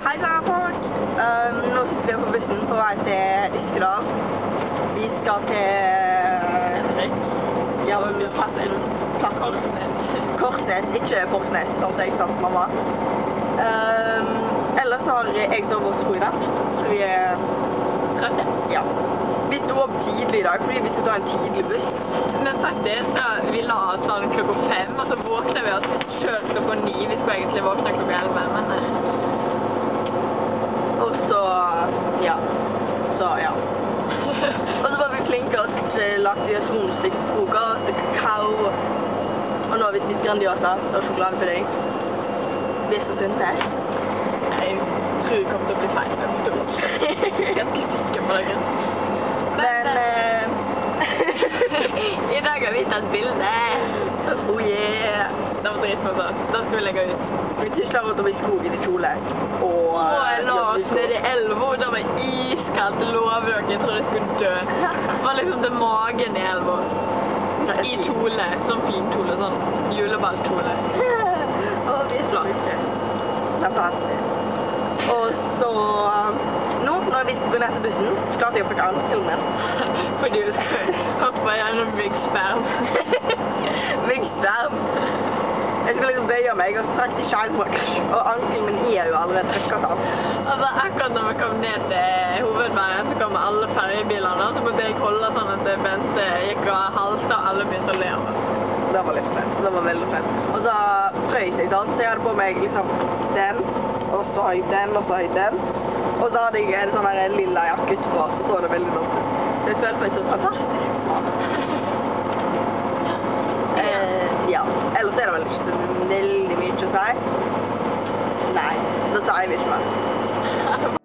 Hei sann folk! Nå sitter vi på bussen på vei til Yskedal. Vi skal til... Ja, vi blir tatt en plass. Korsnes, ikke Forsnes, sånn som jeg sa til mamma. Ellers har jeg sovet hos sko i natt, så vi er trøtte. Ja. Vi stod opp tidlig i dag, fordi vi skulle ta en tidlig buss. Men faktisk, da, vi la oss sånn klokka 5, og så våkner vi oss selv klokka 9. Vi skulle egentlig våkne klokka 11, men... Og så, ja. Og så var vi flinke og lagde vi oss stykke frokost, kakao. Og nå har vi spist Grandiosa og sjokoladepudding. Det er så sunt det. Jeg tror jeg kommer til å bli feil. Jeg er ganske sikker på det. Men, i dag har vi tatt bilde. Oh yeah. Det var dritmorsomt. Da skal vi legge ut. Vi tisler rundt om i skogen i kjole. Og jeg la oss ned i elva, og det var iskaldt, lover dere. Jeg tror jeg skulle dø. Det var liksom til magen i elva. I kjole, sånn fin kjole, sånn juleballkjole. Og vi er flakke. Det er fantastisk. Og så, nå når vi skal gå ned til bussen, så klarte jeg å fortelle filmen. Fordi du skal hoppe gjennom byggsperm. Byggsperm. Jeg skal liksom bøye meg og straks i skjælmål, og ankelen min er jo allerede trykket av. Altså, akkurat når vi kom ned til hovedveien, så kom alle ferjebilene, så måtte jeg holde sånn at Bente gikk og halste, og alle begynte å le av oss. Det var litt fett. Det var veldig fett. Og så frøys jeg da, så jeg hadde på meg liksom den, og så har jeg den, og så har jeg den. Og så hadde jeg en sånn her lilla jakke utpå, så så det veldig dumt ut. Så jeg følte meg så fantastisk. Ja, ellers er det vel ikke veldig mye å si. Nei, da sier vi ikke mer.